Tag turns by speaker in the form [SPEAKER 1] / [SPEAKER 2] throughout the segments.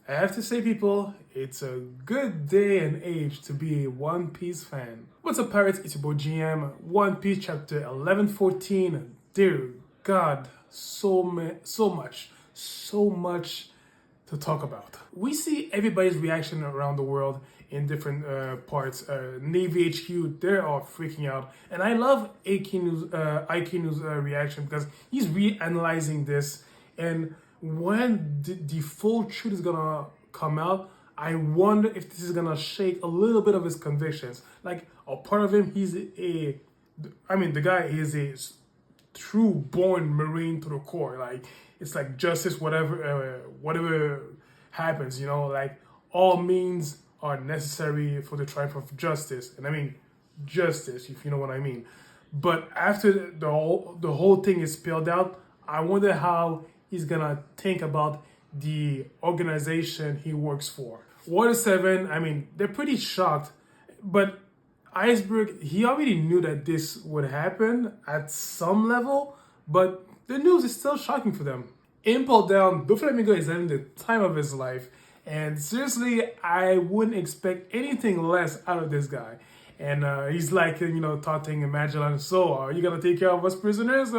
[SPEAKER 1] I have to say, people, it's a good day and age to be a One Piece fan. What's up, pirates? It's your boy GM. One Piece chapter 1114. Dear God, so much to talk about. We see everybody's reaction around the world in different parts. Navy HQ, they are freaking out, and I love Aikinu's reaction because he's reanalyzing this, and when the full truth is gonna come out, I wonder if this is gonna shake a little bit of his convictions. Like a part of him, the guy is a true born Marine to the core. Like it's like justice, whatever happens, like all means are necessary for the triumph of justice, and I mean justice, if you know what I mean. But after the whole thing is spelled out, I wonder how he's gonna think about the organization he works for. Water 7, I mean, they're pretty shocked, but Iceberg, he already knew that this would happen at some level, but the news is still shocking for them. Impel down, Doflamingo is having the time of his life, and seriously, I wouldn't expect anything less out of this guy. And he's like, taunting Magellan, so are you gonna take care of us prisoners?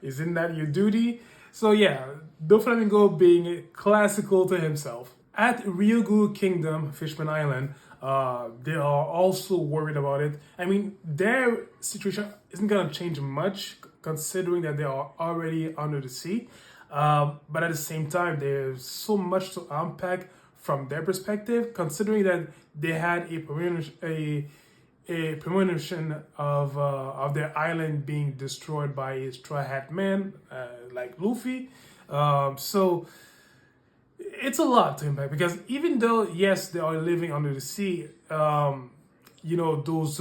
[SPEAKER 1] Isn't that your duty? So yeah, Doflamingo being classical to himself. At Ryugu Kingdom, Fishman Island, they are also worried about it. I mean, their situation isn't gonna change much considering that they are already under the sea. But at the same time, there's so much to unpack from their perspective, considering that they had a premonition of their island being destroyed by a Straw Hat Man, like Luffy. So it's a lot to impact because even though yes they are living under the sea, those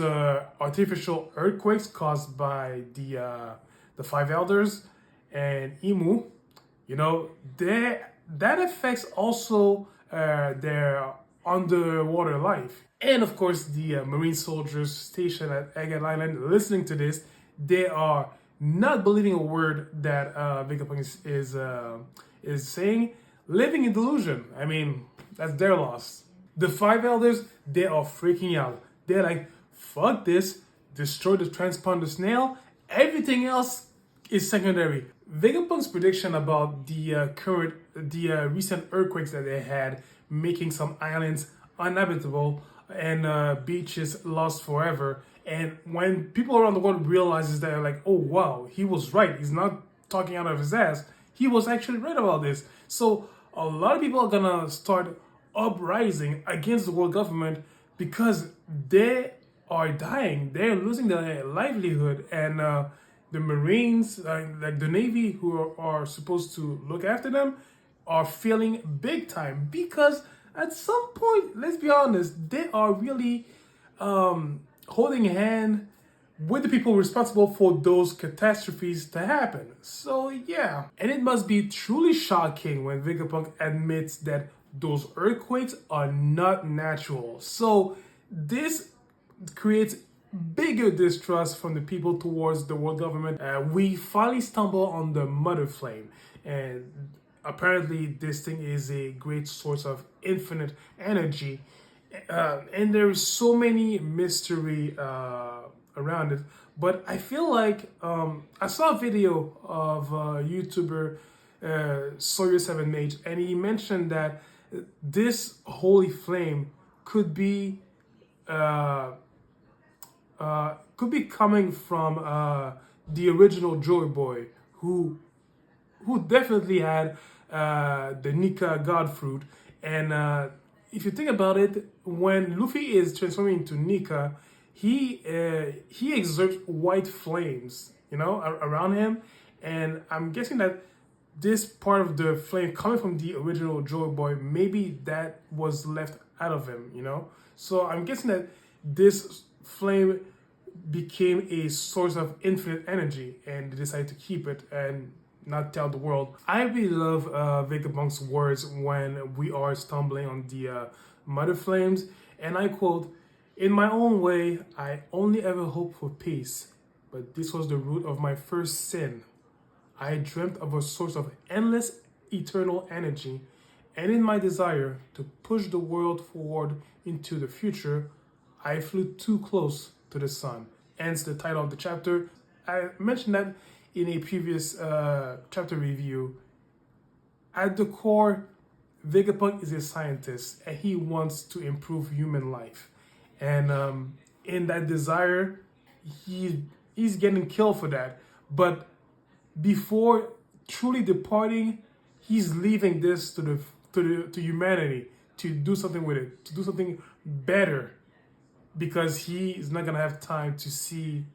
[SPEAKER 1] artificial earthquakes caused by the Five Elders and Imu, that affects also their underwater life. And of course, the Marine soldiers stationed at Agate Island listening to this, they are not believing a word that Vegapunk is saying, living in delusion. I mean, that's their loss. The Five Elders, they are freaking out. They're like, fuck this, destroy the transponder snail, everything else is secondary. Vegapunk's prediction about the recent earthquakes that they had, making some islands uninhabitable and beaches lost forever. And when people around the world realizes that, like, oh wow, he was right. He's not talking out of his ass. He was actually right about this. So a lot of people are gonna start uprising against the world government because they are dying. They're losing their livelihood, and the Marines, like the Navy, who are supposed to look after them, are feeling big time because at some point, let's be honest, they are really holding a hand with the people responsible for those catastrophes to happen. So yeah, and it must be truly shocking when Vegapunk admits that those earthquakes are not natural. So this creates bigger distrust from the people towards the world government. We finally stumble on the Mother Flame, and apparently this thing is a great source of infinite energy, and there's so many mystery around it. But I feel like I saw a video of YouTuber Sawyer7Mage, and he mentioned that this holy flame could be coming from the original Joy Boy, who definitely had the Nika God fruit. And if you think about it, when Luffy is transforming into Nika, he exerts white flames, around him. And I'm guessing that this part of the flame coming from the original Joy Boy, maybe that was left out of him, So I'm guessing that this flame became a source of infinite energy, and they decided to keep it and not tell the world. I really love Vegapunk's words when we are stumbling on the Mother Flames, and I quote, "In my own way, I only ever hoped for peace, but this was the root of my first sin. I dreamt of a source of endless, eternal energy, and in my desire to push the world forward into the future, I flew too close to the sun. Hence the title of the chapter. I mentioned that in a previous chapter review. At the core, Vegapunk is a scientist and he wants to improve human life. And in that desire, he's getting killed for that. But before truly departing, he's leaving this to humanity to do something with it, to do something better, because he is not gonna have time to see,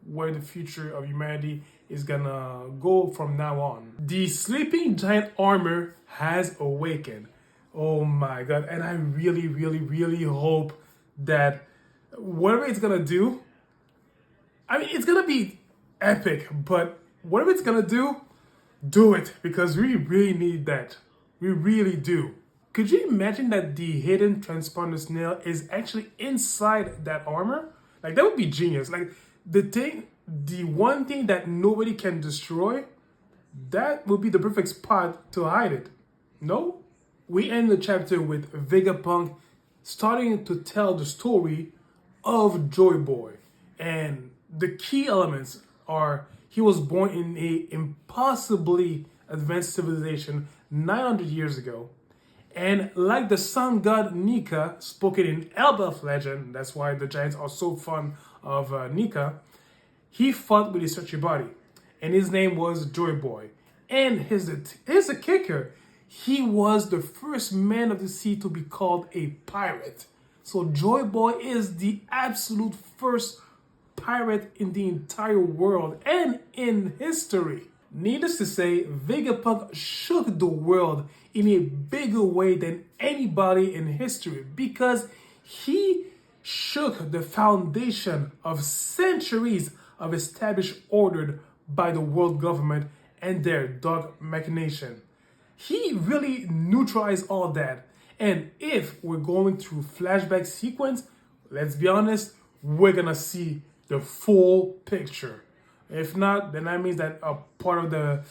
[SPEAKER 1] where the future of humanity is gonna go from now on. The sleeping giant armor has awakened. Oh my god! And I really, really, really hope that whatever it's gonna do, I mean, it's gonna be epic, but whatever it's gonna do it, because we really need that. We really do. Could you imagine that the hidden transponder snail is actually inside that armor? Like, that would be genius. Like, the one thing that nobody can destroy, that would be the perfect spot to hide it. No? We end the chapter with Vegapunk starting to tell the story of Joy Boy. And the key elements are he was born in a impossibly advanced civilization 900 years ago. And like the sun god Nika, spoken in Elbaf legend, that's why the giants are so fond of Nika, he fought with his stretchy body. And his name was Joy Boy. And here's the kicker. He was the first man of the sea to be called a pirate. So Joy Boy is the absolute first pirate in the entire world and in history. Needless to say, Vegapunk shook the world in a bigger way than anybody in history, because he shook the foundation of centuries of established order by the world government and their dark machination. He really neutralized all that. And if we're going through flashback sequence, let's be honest, we're gonna see the full picture. If not, then that means that a part of the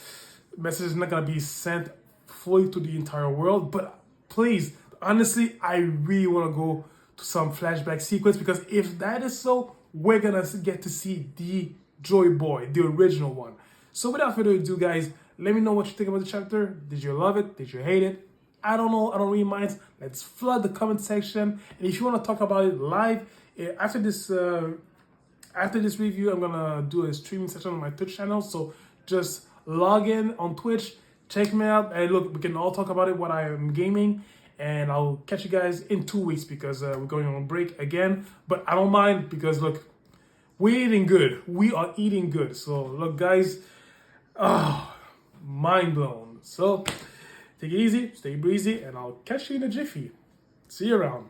[SPEAKER 1] message is not gonna be sent fully to the entire world. But please, honestly, I really wanna go to some flashback sequence, because if that is so, we're gonna get to see the Joy Boy, the original one. So without further ado, guys, let me know what you think about the chapter. Did you love it? Did you hate it? I don't know. I don't really mind. Let's flood the comment section. And if you want to talk about it live, after this review, I'm gonna do a streaming session on my Twitch channel. So just log in on Twitch, check me out, and look, we can all talk about it while I am gaming. And I'll catch you guys in 2 weeks, because we're going on break again. But I don't mind, because look, we're eating good. We are eating good. So look, guys, mind blown. So take it easy, stay breezy, and I'll catch you in a jiffy. See you around.